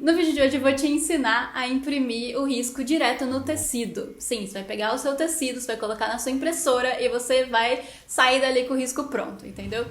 No vídeo de hoje eu vou te ensinar a imprimir o risco direto no tecido. Sim, você vai pegar o seu tecido, você vai colocar na sua impressora e você vai sair dali com o risco pronto, entendeu?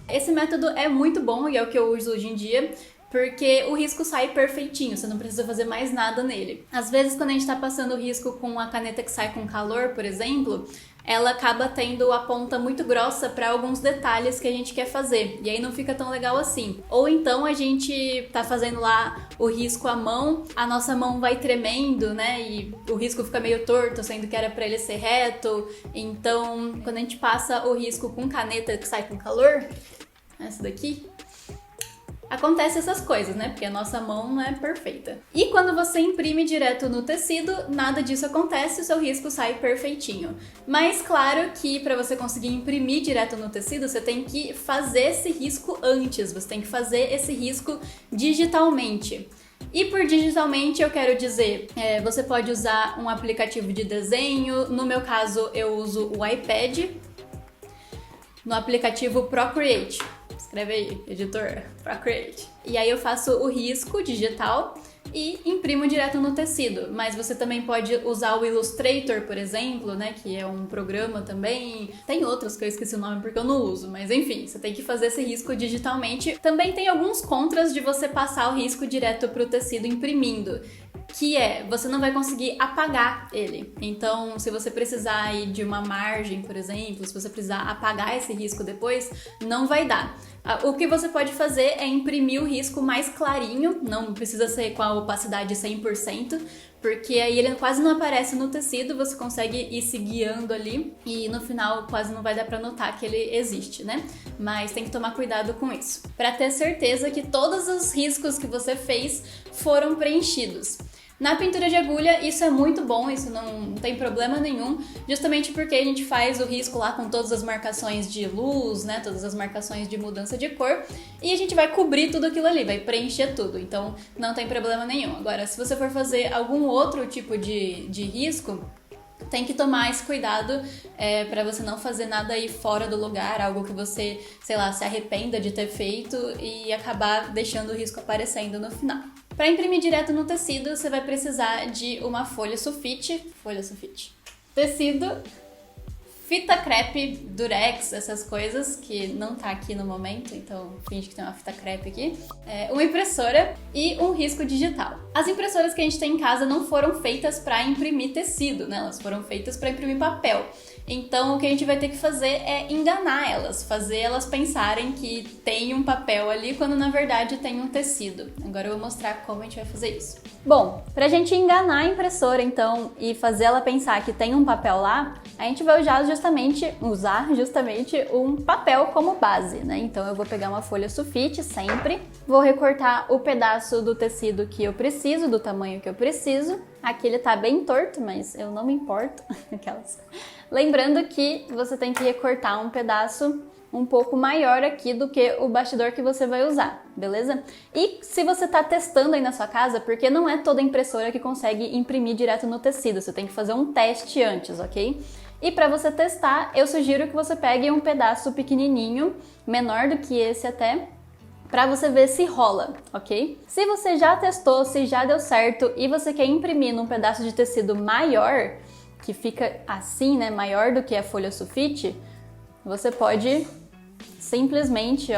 Esse método é muito bom e é o que eu uso hoje em dia, porque o risco sai perfeitinho, você não precisa fazer mais nada nele. Às vezes, quando a gente tá passando o risco com a caneta que sai com calor, por exemplo, ela acaba tendo a ponta muito grossa para alguns detalhes que a gente quer fazer, e aí não fica tão legal assim. Ou então a gente tá fazendo lá o risco à mão, a nossa mão vai tremendo, né, e o risco fica meio torto, sendo que era para ele ser reto. Então, quando a gente passa o risco com caneta que sai com calor, essa daqui, acontece essas coisas, né? Porque a nossa mão não é perfeita. E quando você imprime direto no tecido, nada disso acontece, o seu risco sai perfeitinho. Mas claro que para você conseguir imprimir direto no tecido, você tem que fazer esse risco antes, você tem que fazer esse risco digitalmente. E por digitalmente eu quero dizer, você pode usar um aplicativo de desenho, no meu caso eu uso o iPad, no aplicativo Procreate. Escreve aí, editor, Procreate. E aí eu faço o risco digital e imprimo direto no tecido. Mas você também pode usar o Illustrator, por exemplo, né, que é um programa também. Tem outros que eu esqueci o nome porque eu não uso, mas enfim, você tem que fazer esse risco digitalmente. Também tem alguns contras de você passar o risco direto para o tecido imprimindo, que você não vai conseguir apagar ele. Então, se você precisar aí de uma margem, por exemplo, se você precisar apagar esse risco depois, não vai dar. O que você pode fazer é imprimir o risco mais clarinho, não precisa ser com a opacidade 100%, porque aí ele quase não aparece no tecido, você consegue ir se guiando ali e no final quase não vai dar pra notar que ele existe, né? Mas tem que tomar cuidado com isso, pra ter certeza que todos os riscos que você fez foram preenchidos. Na pintura de agulha, isso é muito bom, isso não tem problema nenhum, justamente porque a gente faz o risco lá com todas as marcações de luz, né, todas as marcações de mudança de cor, e a gente vai cobrir tudo aquilo ali, vai preencher tudo, então não tem problema nenhum. Agora, se você for fazer algum outro tipo de risco, tem que tomar esse cuidado para você não fazer nada aí fora do lugar, algo que você, sei lá, se arrependa de ter feito e acabar deixando o risco aparecendo no final. Para imprimir direto no tecido, você vai precisar de uma folha sulfite, tecido, fita crepe, durex, essas coisas que não tá aqui no momento, então finge que tem uma fita crepe aqui, uma impressora e um risco digital. As impressoras que a gente tem em casa não foram feitas para imprimir tecido, né? Elas foram feitas para imprimir papel. Então o que a gente vai ter que fazer é enganar elas, fazer elas pensarem que tem um papel ali quando na verdade tem um tecido. Agora eu vou mostrar como a gente vai fazer isso. Bom, pra gente enganar a impressora então e fazer ela pensar que tem um papel lá, a gente vai usar justamente um papel como base, né? Então eu vou pegar uma folha sulfite sempre, vou recortar o pedaço do tecido que eu preciso, do tamanho que eu preciso. Aqui ele tá bem torto, mas eu não me importo. Lembrando que você tem que recortar um pedaço um pouco maior aqui do que o bastidor que você vai usar, beleza? E se você tá testando aí na sua casa, porque não é toda impressora que consegue imprimir direto no tecido, você tem que fazer um teste antes, ok? E para você testar, eu sugiro que você pegue um pedaço pequenininho, menor do que esse até, para você ver se rola, ok? Se você já testou, se já deu certo e você quer imprimir num pedaço de tecido maior, que fica assim, né, maior do que a folha sulfite, você pode simplesmente,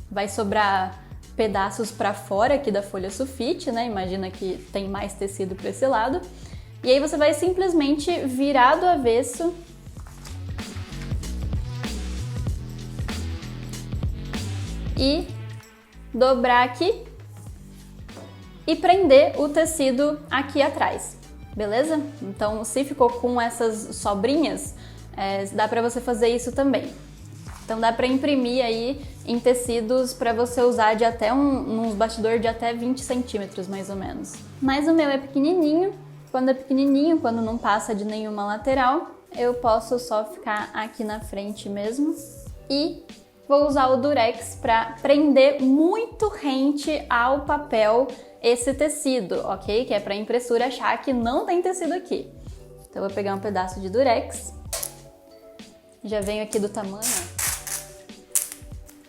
vai sobrar pedaços para fora aqui da folha sulfite, né? Imagina que tem mais tecido para esse lado. E aí você vai simplesmente virar do avesso e dobrar aqui e prender o tecido aqui atrás, beleza? Então, se ficou com essas sobrinhas, dá pra você fazer isso também. Então dá pra imprimir aí em tecidos pra você usar de até um bastidor de até 20 centímetros, mais ou menos. Mas o meu é pequenininho, quando não passa de nenhuma lateral, eu posso só ficar aqui na frente mesmo. E vou usar o durex pra prender muito rente ao papel esse tecido, ok? Que é pra impressora achar que não tem tecido aqui. Então eu vou pegar um pedaço de durex. Já venho aqui do tamanho,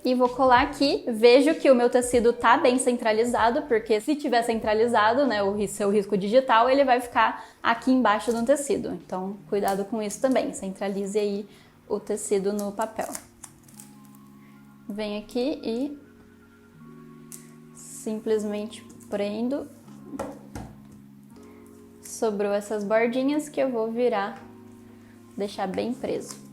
e vou colar aqui. Vejo que o meu tecido tá bem centralizado, porque se tiver centralizado, né, o seu risco digital, ele vai ficar aqui embaixo do tecido. Então, cuidado com isso também. Centralize aí o tecido no papel. Venho aqui e simplesmente prendo. Sobrou essas bordinhas que eu vou virar, deixar bem preso.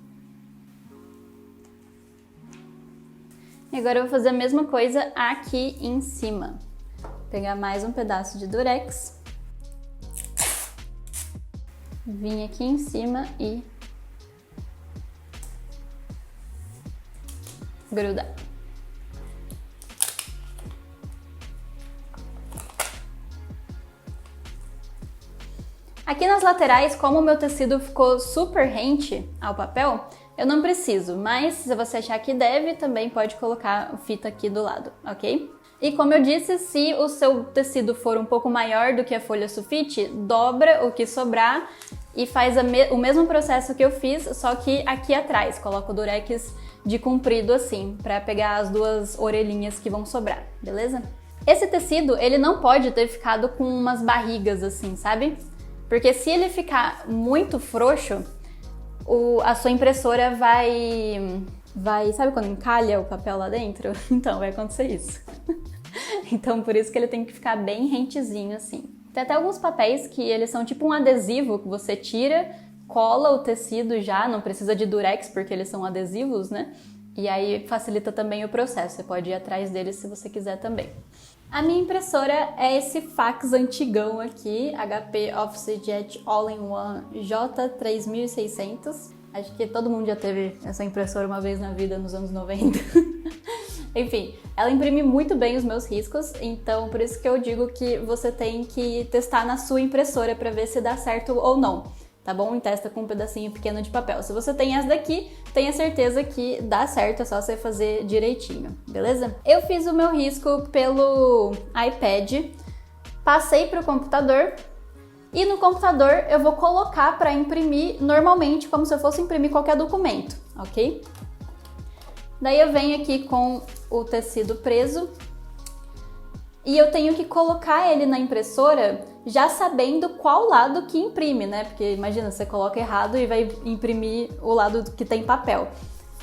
E agora eu vou fazer a mesma coisa aqui em cima. Pegar mais um pedaço de durex. Vim aqui em cima e grudar. Aqui nas laterais, como o meu tecido ficou super rente ao papel, eu não preciso, mas se você achar que deve, também pode colocar fita aqui do lado, ok? E como eu disse, se o seu tecido for um pouco maior do que a folha sulfite, dobra o que sobrar e faz o mesmo processo que eu fiz, só que aqui atrás, coloca o durex de comprido assim, para pegar as duas orelhinhas que vão sobrar, beleza? Esse tecido, ele não pode ter ficado com umas barrigas assim, sabe? Porque se ele ficar muito frouxo, a sua impressora vai... Sabe quando encalha o papel lá dentro? Então, vai acontecer isso. Então, por isso que ele tem que ficar bem rentezinho assim. Tem até alguns papéis que eles são tipo um adesivo que você tira, cola o tecido já, não precisa de durex porque eles são adesivos, né? E aí facilita também o processo, você pode ir atrás deles se você quiser também. A minha impressora é esse fax antigão aqui, HP OfficeJet All-in-One J3600. Acho que todo mundo já teve essa impressora uma vez na vida, nos anos 90. Enfim, ela imprime muito bem os meus riscos, então por isso que eu digo que você tem que testar na sua impressora para ver se dá certo ou não. Tá bom? E testa com um pedacinho pequeno de papel. Se você tem essa daqui, tenha certeza que dá certo, é só você fazer direitinho, beleza? Eu fiz o meu risco pelo iPad, passei para o computador e no computador eu vou colocar para imprimir normalmente, como se eu fosse imprimir qualquer documento, ok? Daí eu venho aqui com o tecido preso e eu tenho que colocar ele na impressora já sabendo qual lado que imprime, né? Porque imagina, você coloca errado e vai imprimir o lado que tem papel.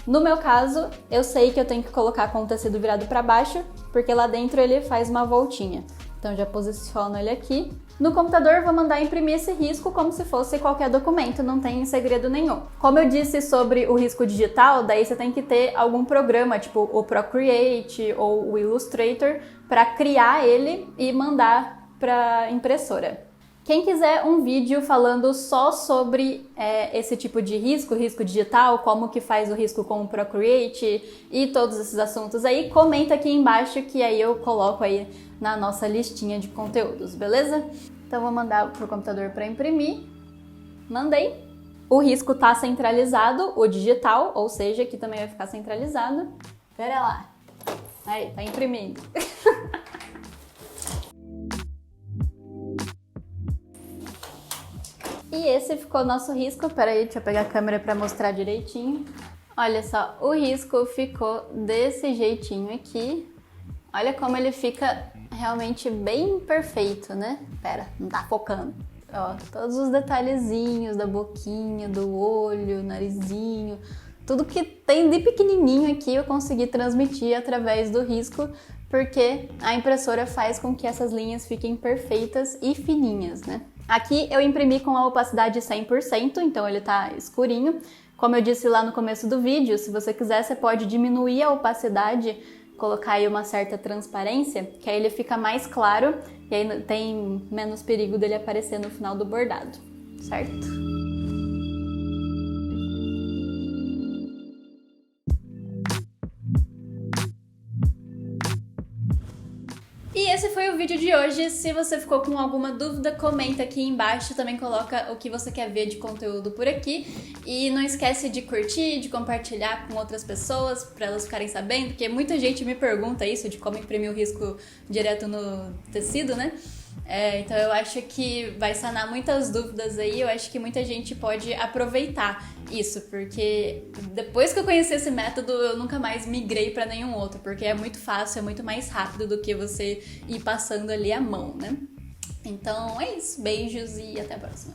No meu caso, eu sei que eu tenho que colocar com o tecido virado para baixo, porque lá dentro ele faz uma voltinha. Então já posiciono ele aqui. No computador eu vou mandar imprimir esse risco como se fosse qualquer documento, não tem segredo nenhum. Como eu disse sobre o risco digital, daí você tem que ter algum programa, tipo o Procreate ou o Illustrator, para criar ele e mandar para impressora. Quem quiser um vídeo falando só sobre esse tipo de risco digital, como que faz o risco com o Procreate e todos esses assuntos aí, comenta aqui embaixo que aí eu coloco aí na nossa listinha de conteúdos, beleza? Então vou mandar pro computador para imprimir. Mandei. O risco tá centralizado, o digital, ou seja, aqui também vai ficar centralizado. Pera lá. Aí, tá imprimindo. E esse ficou o nosso risco. Peraí, deixa eu pegar a câmera para mostrar direitinho. Olha só, o risco ficou desse jeitinho aqui. Olha como ele fica realmente bem perfeito, né? Pera, não tá focando. Ó, todos os detalhezinhos da boquinha, do olho, narizinho, tudo que tem de pequenininho aqui eu consegui transmitir através do risco, porque a impressora faz com que essas linhas fiquem perfeitas e fininhas, né? Aqui eu imprimi com a opacidade 100%, então ele tá escurinho. Como eu disse lá no começo do vídeo, se você quiser, você pode diminuir a opacidade, colocar aí uma certa transparência, que aí ele fica mais claro e aí tem menos perigo dele aparecer no final do bordado, certo? E esse foi o vídeo de hoje. Se você ficou com alguma dúvida, comenta aqui embaixo. Também coloca o que você quer ver de conteúdo por aqui. E não esquece de curtir, de compartilhar com outras pessoas para elas ficarem sabendo, porque muita gente me pergunta isso, de como imprimir o risco direto no tecido, né? Então eu acho que vai sanar muitas dúvidas aí, eu acho que muita gente pode aproveitar isso, porque depois que eu conheci esse método, eu nunca mais migrei para nenhum outro, porque é muito fácil, é muito mais rápido do que você ir passando ali a mão, né? Então é isso, beijos e até a próxima.